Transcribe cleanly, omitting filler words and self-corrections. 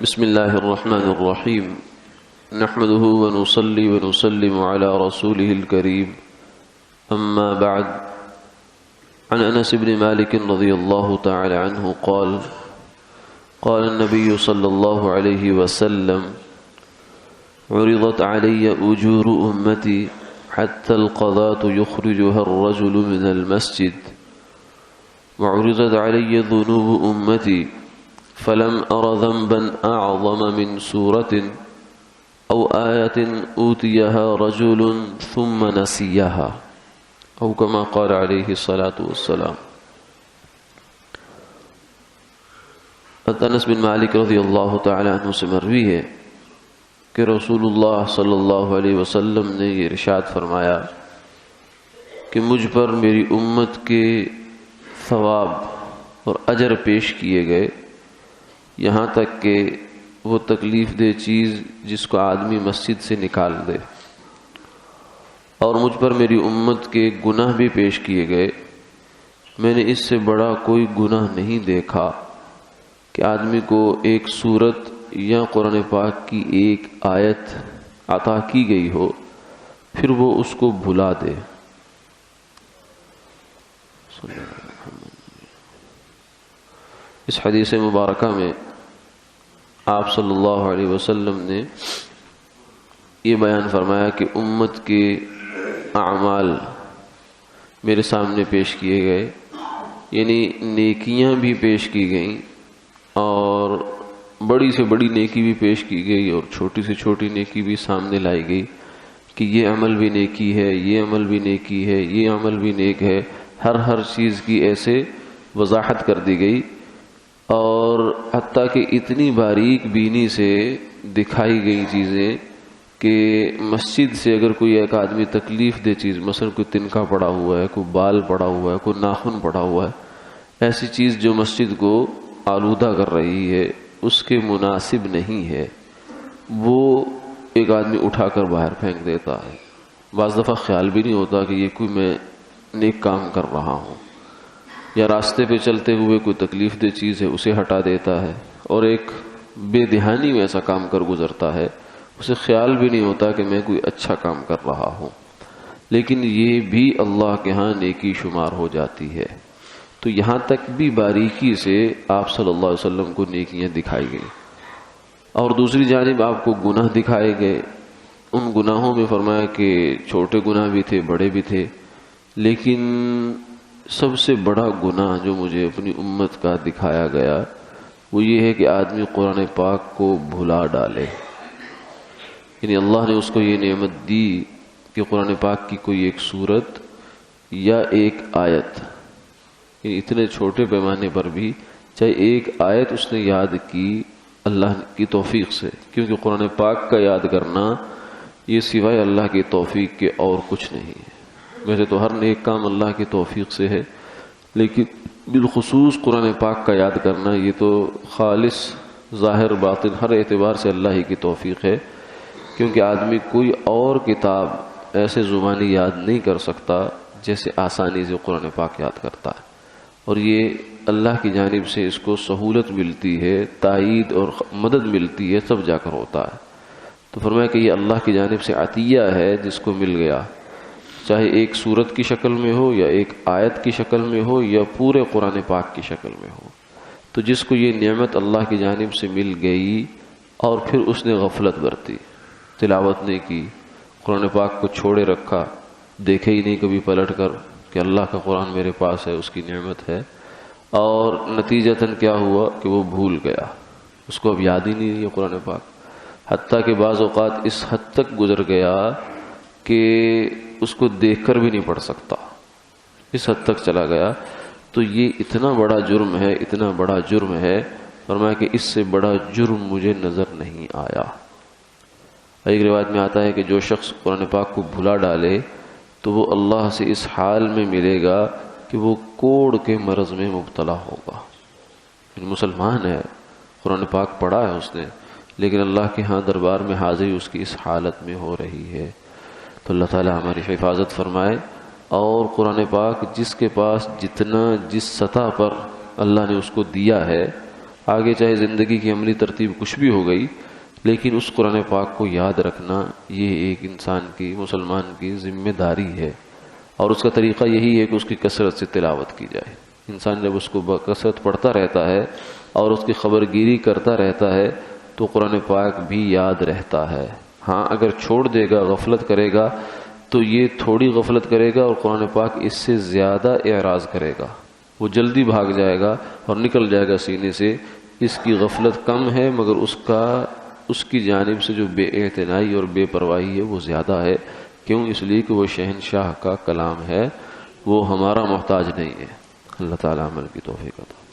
بسم الله الرحمن الرحيم نحمده ونصلي ونسلم على رسوله الكريم أما بعد عن أنس بن مالك رضي الله تعالى عنه قال قال النبي صلى الله عليه وسلم عرضت علي أجور أمتي حتى القضاة يخرجها الرجل من المسجد وعرضت علي ذنوب أمتي فلم أر ذنبا أعظم من سورة أو آية أوتيها رجل ثم نسيها أو كما قال عليه الصلاة والسلام۔ انس بن مالک رضی اللہ تعالی عنہ سے مروی ہے کہ رسول اللہ صلی اللہ علیہ وسلم نے یہ ارشاد فرمایا کہ مجھ پر میری امت کے ثواب اور اجر پیش کیے گئے، یہاں تک کہ وہ تکلیف دہ چیز جس کو آدمی مسجد سے نکال دے، اور مجھ پر میری امت کے گناہ بھی پیش کیے گئے۔ میں نے اس سے بڑا کوئی گناہ نہیں دیکھا کہ آدمی کو ایک سورت یا قرآن پاک کی ایک آیت عطا کی گئی ہو، پھر وہ اس کو بھلا دے۔ اس حدیث مبارکہ میں آپ صلی اللہ علیہ وسلم نے یہ بیان فرمایا کہ امت کے اعمال میرے سامنے پیش کیے گئے، یعنی نیکیاں بھی پیش کی گئیں، اور بڑی سے بڑی نیکی بھی پیش کی گئی اور چھوٹی سے چھوٹی نیکی بھی سامنے لائی گئی کہ یہ عمل بھی نیکی ہے، یہ عمل بھی نیکی ہے، یہ عمل بھی نیک ہے۔ ہر چیز کی ایسے وضاحت کر دی گئی، اور حتیٰ کہ اتنی باریک بینی سے دکھائی گئی چیزیں کہ مسجد سے اگر کوئی ایک آدمی تکلیف دہ چیز، مثلا کوئی تنکا پڑا ہوا ہے، کوئی بال پڑا ہوا ہے، کوئی ناخن پڑا ہوا ہے، ایسی چیز جو مسجد کو آلودہ کر رہی ہے، اس کے مناسب نہیں ہے، وہ ایک آدمی اٹھا کر باہر پھینک دیتا ہے۔ بعض دفعہ خیال بھی نہیں ہوتا کہ یہ کوئی میں نیک کام کر رہا ہوں، یا راستے پہ چلتے ہوئے کوئی تکلیف دہ چیز ہے اسے ہٹا دیتا ہے، اور ایک بے دھیانی میں ایسا کام کر گزرتا ہے، اسے خیال بھی نہیں ہوتا کہ میں کوئی اچھا کام کر رہا ہوں، لیکن یہ بھی اللہ کے ہاں نیکی شمار ہو جاتی ہے۔ تو یہاں تک بھی باریکی سے آپ صلی اللہ علیہ وسلم کو نیکیاں دکھائی گئی، اور دوسری جانب آپ کو گناہ دکھائے گئے۔ ان گناہوں میں فرمایا کہ چھوٹے گناہ بھی تھے، بڑے بھی تھے، لیکن سب سے بڑا گناہ جو مجھے اپنی امت کا دکھایا گیا وہ یہ ہے کہ آدمی قرآن پاک کو بھلا ڈالے۔ یعنی اللہ نے اس کو یہ نعمت دی کہ قرآن پاک کی کوئی ایک سورت یا ایک آیت، یعنی اتنے چھوٹے پیمانے پر بھی چاہے ایک آیت اس نے یاد کی اللہ کی توفیق سے، کیونکہ قرآن پاک کا یاد کرنا یہ سوائے اللہ کی توفیق کے اور کچھ نہیں ہے۔ ویسے تو ہر نیک کام اللہ کی توفیق سے ہے، لیکن بالخصوص قرآن پاک کا یاد کرنا یہ تو خالص ظاہر باطن ہر اعتبار سے اللہ ہی کی توفیق ہے، کیونکہ آدمی کوئی اور کتاب ایسے زبانی یاد نہیں کر سکتا جیسے آسانی سے قرآن پاک یاد کرتا ہے، اور یہ اللہ کی جانب سے اس کو سہولت ملتی ہے، تائید اور مدد ملتی ہے، تب جا کر ہوتا ہے۔ تو فرمایا کہ یہ اللہ کی جانب سے عطیہ ہے جس کو مل گیا، چاہے ایک سورت کی شکل میں ہو یا ایک آیت کی شکل میں ہو یا پورے قرآن پاک کی شکل میں ہو۔ تو جس کو یہ نعمت اللہ کی جانب سے مل گئی اور پھر اس نے غفلت برتی، تلاوت نہیں کی، قرآن پاک کو چھوڑے رکھا، دیکھے ہی نہیں کبھی پلٹ کر کہ اللہ کا قرآن میرے پاس ہے، اس کی نعمت ہے، اور نتیجتاً کیا ہوا کہ وہ بھول گیا، اس کو اب یاد ہی نہیں ہے قرآن پاک، حتیٰ کہ بعض اوقات اس حد تک گزر گیا کہ اس کو دیکھ کر بھی نہیں پڑھ سکتا، اس حد تک چلا گیا۔ تو یہ اتنا بڑا جرم ہے، اتنا بڑا جرم ہے، فرمایا کہ اس سے بڑا جرم مجھے نظر نہیں آیا۔ ایک روایت میں آتا ہے کہ جو شخص قرآن پاک کو بھلا ڈالے تو وہ اللہ سے اس حال میں ملے گا کہ وہ کوڑ کے مرض میں مبتلا ہوگا۔ مسلمان ہے، قرآن پاک پڑھا ہے اس نے، لیکن اللہ کے ہاں دربار میں حاضری اس کی اس حالت میں ہو رہی ہے۔ تو اللہ تعالیٰ ہماری حفاظت فرمائے، اور قرآن پاک جس کے پاس جتنا جس سطح پر اللہ نے اس کو دیا ہے آگے چاہے زندگی کی عملی ترتیب کچھ بھی ہو گئی، لیکن اس قرآن پاک کو یاد رکھنا یہ ایک انسان کی، مسلمان کی ذمہ داری ہے، اور اس کا طریقہ یہی ہے کہ اس کی کثرت سے تلاوت کی جائے۔ انسان جب اس کو بکثرت پڑھتا رہتا ہے اور اس کی خبر گیری کرتا رہتا ہے تو قرآن پاک بھی یاد رہتا ہے۔ ہاں اگر چھوڑ دے گا، غفلت کرے گا، تو یہ تھوڑی غفلت کرے گا اور قرآن پاک اس سے زیادہ اعراض کرے گا، وہ جلدی بھاگ جائے گا اور نکل جائے گا سینے سے۔ اس کی غفلت کم ہے مگر اس کی جانب سے جو بے اعتنائی اور بے پرواہی ہے وہ زیادہ ہے۔ کیوں؟ اس لیے کہ وہ شہنشاہ کا کلام ہے، وہ ہمارا محتاج نہیں ہے۔ اللہ تعالیٰ عمل کی توفیق عطا